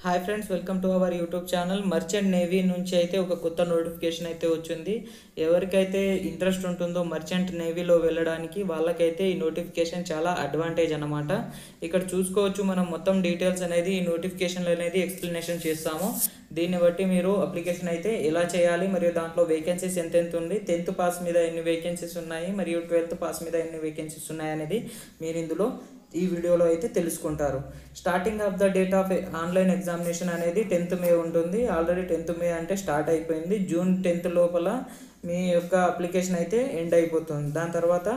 Hi friends, welcome to our YouTube channel. Merchant navy నుంచి అయితే ఒక కొత్త నోటిఫికేషన్ అయితే వచ్చింది. ఎవరికైతే ఇంట్రెస్ట్ ఉంటుందో మర్చెంట్ నేవీలో వెళ్ళడానికి వాళ్ళకైతే ఈ నోటిఫికేషన్ చాలా అడ్వాంటేజ్ అన్నమాట. ఇక్కడ చూసుకోవచ్చు, మనం మొత్తం డీటెయిల్స్ అనేది ఈ నోటిఫికేషన్లో అనేది ఎక్స్ప్లెనేషన్ చేస్తాము. దీన్ని బట్టి మీరు అప్లికేషన్ అయితే ఎలా చేయాలి, మరియు దాంట్లో వేకెన్సీస్ ఎంత ఉంది, 10th పాస్ మీద ఎన్ని వేకెన్సీస్ ఉన్నాయి, మరియు 12th పాస్ మీద ఎన్ని వేకెన్సీస్ ఉన్నాయి అనేది మీరు ఇందులో ఈ వీడియోలో అయితే తెలుసుకుంటారు. Starting of the date of online examination అనేది 10th మే ఉంటుంది. ఆల్రెడీ 10th మే అంటే స్టార్ట్ అయిపోయింది. జూన్ 10th లోపల మీ యొక్క అప్లికేషన్ అయితే ఎండ్ అయిపోతుంది. దాని తర్వాత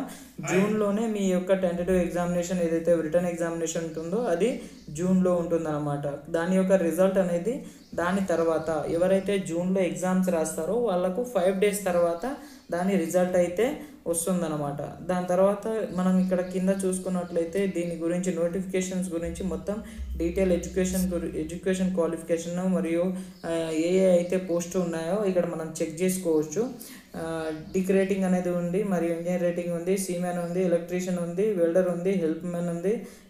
జూన్లోనే మీ యొక్క టెంటేటివ్ ఎగ్జామినేషన్ ఏదైతే రిటర్న్ ఎగ్జామినేషన్ ఉంటుందో అది జూన్లో ఉంటుందన్నమాట. దాని యొక్క రిజల్ట్ అనేది దాని తర్వాత ఎవరైతే జూన్లో ఎగ్జామ్స్ రాస్తారో వాళ్ళకు 5 days తర్వాత దాని రిజల్ట్ అయితే వస్తుందన్నమాట. దాని తర్వాత మనం ఇక్కడ కింద చూసుకున్నట్లయితే దీని గురించి నోటిఫికేషన్స్ గురించి మొత్తం డీటెయిల్ ఎడ్యుకేషన్ క్వాలిఫికేషన్ మరియు ఏ అయితే పోస్ట్ ఉన్నాయో ఇక్కడ మనం చెక్ చేసుకోవచ్చు. డిక్ రేటింగ్ అనేది ఉంది, మరియు ఇంజనీర్ రేటింగ్ ఉంది, సీమెన్ ఉంది, ఎలక్ట్రీషియన్ ఉంది, వెల్డర్ ఉంది,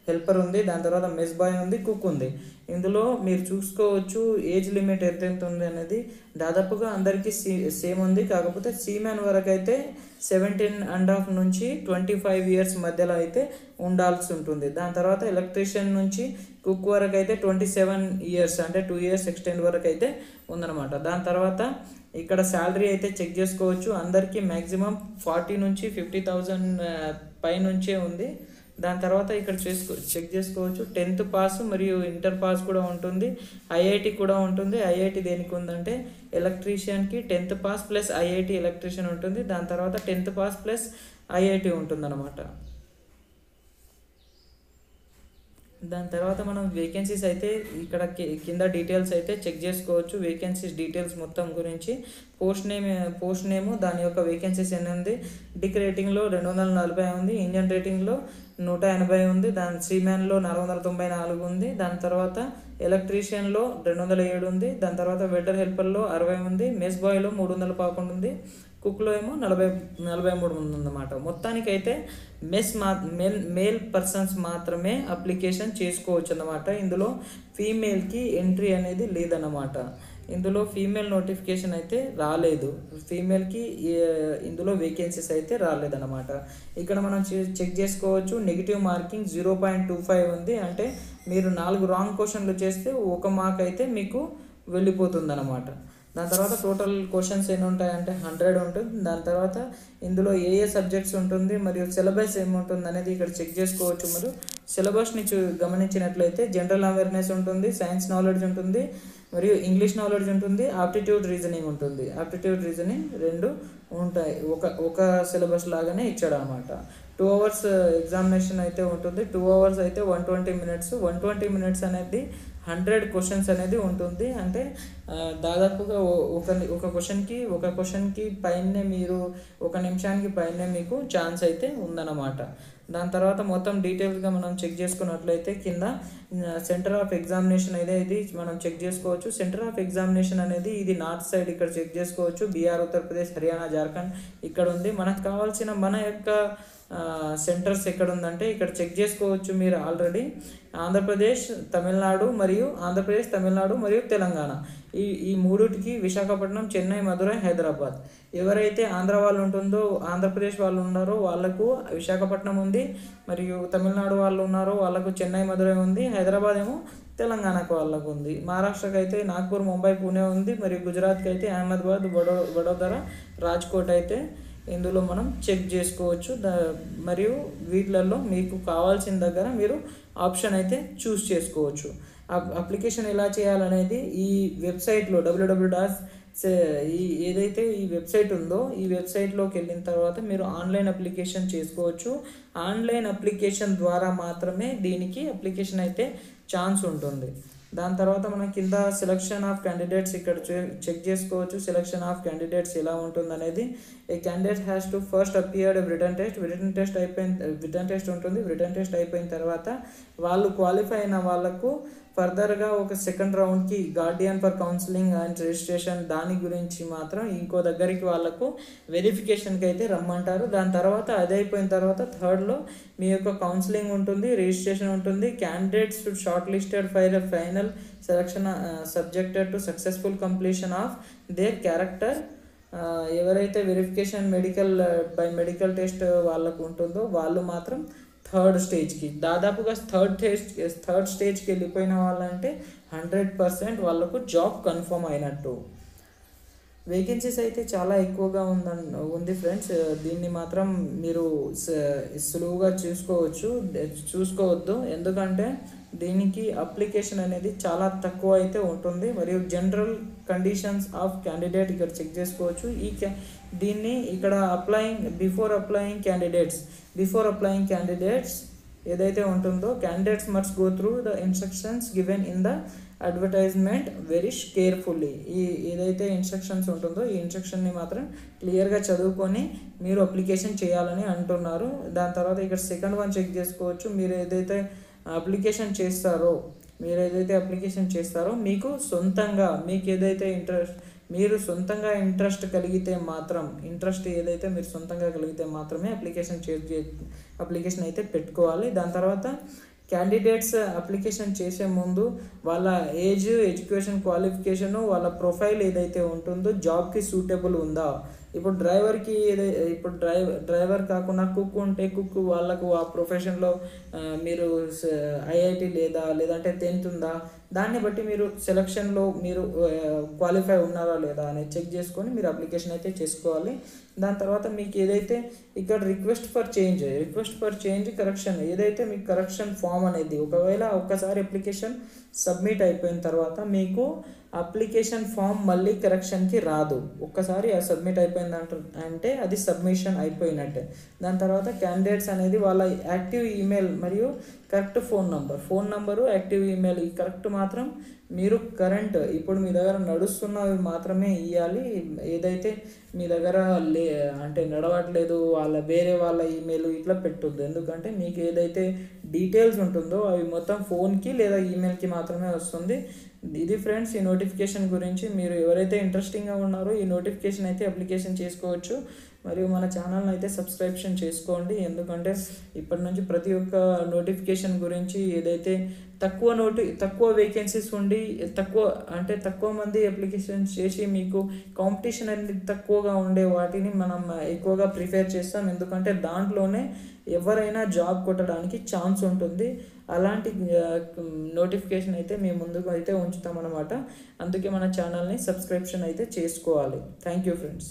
హెల్పర్ ఉంది, దాని తర్వాత మెస్ బాయ్ ఉంది, కుక్ ఉంది. ఇందులో మీరు చూసుకోవచ్చు ఏజ్ లిమిట్ ఎంత ఉంది అనేది దాదాపుగా అందరికీ సేమ్ ఉంది. కాకపోతే సీమెన్ వరకు అయితే 17.5 నుంచి 25 years మధ్యలో అయితే ఉండాల్సి ఉంటుంది. దాని తర్వాత ఎలక్ట్రీషియన్ నుంచి కుక్ వరకు అయితే 27 years అంటే 2 years ఎక్స్టెండ్ వరకు అయితే ఉందన్నమాట. దాని తర్వాత ఇక్కడ శాలరీ అయితే చెక్ చేసుకోవచ్చు. అందరికీ మ్యాక్సిమం 40 నుంచి 50,000 పై నుంచే ఉంది. దాని తర్వాత ఇక్కడ చెక్ చేసుకోవచ్చు 10th పాస్ మరియు ఇంటర్ పాస్ కూడా ఉంటుంది, ఐఐటి కూడా ఉంటుంది. ఐఐటి దేనికి ఉందంటే ఎలక్ట్రీషియన్కి 10th pass plus IIT electrician ఉంటుంది. దాని తర్వాత 10th పాస్ ప్లస్ ఐఐటి ఉంటుందన్నమాట. దాని తర్వాత మనం వేకెన్సీస్ అయితే ఇక్కడ కింద డీటెయిల్స్ అయితే చెక్ చేసుకోవచ్చు. వేకెన్సీస్ డీటెయిల్స్ మొత్తం గురించి పోస్ట్ నేమ్ దాని యొక్క వేకెన్సీస్ ఎన్ని ఉంది, డిక్ రేటింగ్లో 240 ఉంది, ఇంజన్ రేటింగ్లో 180 ఉంది, దాని సీమెన్లో 494 ఉంది, దాని తర్వాత ఎలక్ట్రీషియన్లో 207 ఉంది, దాని తర్వాత వెల్డర్ హెల్పర్లో 60 ఉంది, మెస్ బాయ్లో 311 ఉంది, కుక్లో ఏమో 43 ఉందన్నమాట. మొత్తానికైతే మేల్ పర్సన్స్ మాత్రమే అప్లికేషన్ చేసుకోవచ్చు అన్నమాట. ఇందులో ఫీమేల్కి ఎంట్రీ అనేది లేదన్నమాట. ఇందులో ఫీమేల్ నోటిఫికేషన్ అయితే రాలేదు, ఫీమేల్కి ఇందులో వేకెన్సీస్ అయితే రాలేదన్నమాట. ఇక్కడ మనం చెక్ చేసుకోవచ్చు నెగిటివ్ మార్కింగ్ 0.25 ఉంది. అంటే మీరు 4 రాంగ్ క్వశ్చన్లు చేస్తే 1 మార్క్ అయితే మీకు వెళ్ళిపోతుంది అన్నమాట. దాని తర్వాత టోటల్ క్వశ్చన్స్ ఎన్ని ఉంటాయంటే 100 ఉంటుంది. దాని తర్వాత ఇందులో ఏ సబ్జెక్ట్స్ ఉంటుంది మరియు సిలబస్ ఏముంటుంది అనేది ఇక్కడ చెక్ చేసుకోవచ్చు. మరియు సిలబస్ని గమనించినట్లయితే జనరల్ అవేర్నెస్ ఉంటుంది, సైన్స్ నాలెడ్జ్ ఉంటుంది, మరియు ఇంగ్లీష్ నాలెడ్జ్ ఉంటుంది, ఆప్టిట్యూడ్ రీజనింగ్ ఉంటుంది. ఆప్టిట్యూడ్ రీజనింగ్ 2 ఉంటాయి, ఒక సిలబస్ లాగానే ఇచ్చాడు అనమాట. 2 hours ఎగ్జామినేషన్ అయితే ఉంటుంది. 2 hours అయితే 120 minutes. 120 minutes అనేది 100 క్వశ్చన్స్ అనేది ఉంటుంది. అంటే దాదాపుగా ఒక క్వశ్చన్కి పైనే మీరు 1 నిమిషానికి పైనే మీకు ఛాన్స్ అయితే ఉందన్నమాట. దాని తర్వాత మొత్తం డీటెయిల్స్గా మనం చెక్ చేసుకున్నట్లయితే కింద సెంటర్ ఆఫ్ ఎగ్జామినేషన్ అనేది మనం చెక్ చేసుకోవచ్చు. సెంటర్ ఆఫ్ ఎగ్జామినేషన్ అనేది ఇది నార్త్ సైడ్ ఇక్కడ చెక్ చేసుకోవచ్చు. బీహార్, ఉత్తరప్రదేశ్, హర్యానా, జార్ఖండ్ ఇక్కడ ఉంది. మనకు కావాల్సిన మన యొక్క సెంటర్స్ ఎక్కడ ఉందంటే ఇక్కడ చెక్ చేసుకోవచ్చు. మీరు ఆల్రెడీ ఆంధ్రప్రదేశ్, తమిళనాడు మరియు తెలంగాణ ఈ మూడుటికి విశాఖపట్నం, చెన్నై, మధురై, హైదరాబాద్. ఎవరైతే ఆంధ్ర వాళ్ళు ఉంటుందో ఆంధ్రప్రదేశ్ వాళ్ళు ఉన్నారో వాళ్ళకు విశాఖపట్నం ఉంది, మరియు తమిళనాడు వాళ్ళు ఉన్నారో వాళ్ళకు చెన్నై, మధురై ఉంది, హైదరాబాద్ ఏమో తెలంగాణకు వాళ్ళకు ఉంది. మహారాష్ట్రకి అయితే నాగ్పూర్, ముంబై, పూణే ఉంది, మరియు గుజరాత్కి అయితే అహ్మదాబాద్, వడోదర, రాజ్కోట్ అయితే ఇందులో మనం చెక్ చేసుకోవచ్చు. మరియు వీటిలలో మీకు కావాల్సిన దగ్గర మీరు ఆప్షన్ అయితే చూస్ చేసుకోవచ్చు. అప్లికేషన్ ఎలా చేయాలనేది ఈ వెబ్సైట్లో ఏదైతే ఈ వెబ్సైట్ ఉందో ఈ వెబ్సైట్లోకి వెళ్ళిన తర్వాత మీరు ఆన్లైన్ అప్లికేషన్ చేసుకోవచ్చు. ఆన్లైన్ అప్లికేషన్ ద్వారా మాత్రమే దీనికి అప్లికేషన్ అయితే ఛాన్స్ ఉంటుంది. దాని తర్వాత మనం కింద సెలక్షన్ ఆఫ్ క్యాండిడేట్స్ ఇక్కడ చెక్ చేసుకోవచ్చు. సెలక్షన్ ఆఫ్ క్యాండిడేట్స్ ఎలా ఉంటుంది అనేది a candidate has to first appeared written test ఉంటుంది. రిటర్న్ టెస్ట్ అయిపోయిన తర్వాత వాళ్ళు క్వాలిఫై అయిన వాళ్ళకు ఫర్దర్గా ఒక సెకండ్ రౌండ్కి guardian for counselling and registration దాని గురించి మాత్రం ఇంకో దగ్గరికి వాళ్ళకు వెరిఫికేషన్కి అయితే రమ్మంటారు. దాని తర్వాత అది అయిపోయిన తర్వాత థర్డ్లో మీ యొక్క కౌన్సిలింగ్ ఉంటుంది, రిజిస్ట్రేషన్ ఉంటుంది. Candidates short listed for a final selection subjected to successful completion of their character. ఎవరైతే వెరిఫికేషన్ మెడికల్ టెస్ట్ వాళ్ళకు ఉంటుందో వాళ్ళు మాత్రం థర్డ్ స్టేజ్కి, దాదాపుగా థర్డ్ స్టేజ్కి వెళ్ళిపోయిన వాళ్ళంటే 100% వాళ్ళకు జాబ్ కన్ఫర్మ్ అయినట్టు. వేకెన్సీస్ అయితే చాలా ఎక్కువగా ఉంది ఫ్రెండ్స్. దీన్ని మాత్రం మీరు సులువుగా చూసుకోవద్దు, ఎందుకంటే దీనికి అప్లికేషన్ అనేది చాలా తక్కువ అయితే ఉంటుంది. మరియు జనరల్ కండిషన్స్ ఆఫ్ క్యాండిడేట్ ఇక్కడ చెక్ చేసుకోవచ్చు. దీన్ని ఇక్కడ బిఫోర్ అప్లయింగ్ క్యాండిడేట్స్ ఏదైతే ఉంటుందో, candidates must go through the instructions given in the advertisement very carefully. ఏదైతే ఇన్స్ట్రక్షన్స్ ఉంటుందో ఈ ఇన్స్ట్రక్షన్ని మాత్రం క్లియర్గా చదువుకొని మీరు అప్లికేషన్ చేయాలని అంటున్నారు. దాని తర్వాత ఇక్కడ సెకండ్ వన్ చెక్ చేసుకోవచ్చు. మీరు ఏదైతే అప్లికేషన్ చేస్తారో మీకు సొంతంగా మీరు సొంతంగా ఇంట్రెస్ట్ కలిగితే మాత్రమే అప్లికేషన్ అయితే పెట్టుకోవాలి. దాని తర్వాత క్యాండిడేట్స్ అప్లికేషన్ చేసే ముందు వాళ్ళ ఏజ్, ఎడ్యుకేషన్ క్వాలిఫికేషను, వాళ్ళ ప్రొఫైల్ ఏదైతే ఉంటుందో జాబ్కి సూటబుల్ ఉందా. ఇప్పుడు డ్రైవర్ కాకుండా కుక్ ఉంటే కుక్ వాళ్ళకు ఆ ప్రొఫెషన్లో మీరు IIT లేదంటే 10th ఉందా, దాన్ని బట్టి మీరు సెలక్షన్లో మీరు క్వాలిఫై ఉన్నారా లేదా అనేది చెక్ చేసుకొని మీరు అప్లికేషన్ అయితే చేసుకోవాలి. దాని తర్వాత మీకు ఏదైతే ఇక్కడ రిక్వెస్ట్ ఫర్ చేంజ్ కరెక్షన్ ఏదైతే మీకు కరెక్షన్ ఫామ్ అనేది ఒకవేళ ఒక్కసారి అప్లికేషన్ సబ్మిట్ అయిపోయిన తర్వాత మీకు అప్లికేషన్ ఫామ్ మళ్ళీ కరెక్షన్కి రాదు. ఒక్కసారి సబ్మిట్ అయిపోయింది అంటే అది సబ్మిషన్ అయిపోయినట్టే. దాని తర్వాత క్యాండిడేట్స్ అనేది వాళ్ళ యాక్టివ్ ఈమెయిల్ మరియు correct phone number active email ఈ కరెక్ట్ మాత్రం మీరు ఇప్పుడు మీ దగ్గర నడుస్తున్నవి మాత్రమే ఇవ్వాలి. ఏదైతే మీ దగ్గర అంటే నడవట్లేదు వేరే వాళ్ళ ఈమెయిల్ ఇట్లా పెట్టొద్దు, ఎందుకంటే మీకు ఏదైతే డీటెయిల్స్ ఉంటుందో అవి మొత్తం ఫోన్కి లేదా ఈమెయిల్కి మాత్రమే వస్తుంది. ఇది ఫ్రెండ్స్ ఈ నోటిఫికేషన్ గురించి. మీరు ఎవరైతే ఇంట్రెస్టింగ్గా ఉన్నారో ఈ నోటిఫికేషన్ అయితే అప్లికేషన్ చేసుకోవచ్చు. మరియు మన ఛానల్ని అయితే సబ్స్క్రిప్షన్ చేసుకోండి, ఎందుకంటే ఇప్పటి నుంచి ప్రతి ఒక్క నోటిఫికేషన్ గురించి ఏదైతే తక్కువ వేకెన్సీస్ ఉండి తక్కువ మంది అప్లికేషన్స్ చేసి మీకు కాంపిటీషన్ అనేది తక్కువగా ఉండే వాటిని మనం ఎక్కువగా ప్రిఫర్ చేస్తాం, ఎందుకంటే దాంట్లోనే ఎవరైనా జాబ్ కొట్టడానికి ఛాన్స్ ఉంటుంది. అలాంటి నోటిఫికేషన్ అయితే మేము ముందుకు అయితే ఉంచుతామన్నమాట. అందుకే మన ఛానల్ని సబ్స్క్రిప్షన్ అయితే చేసుకోవాలి. Thank you friends.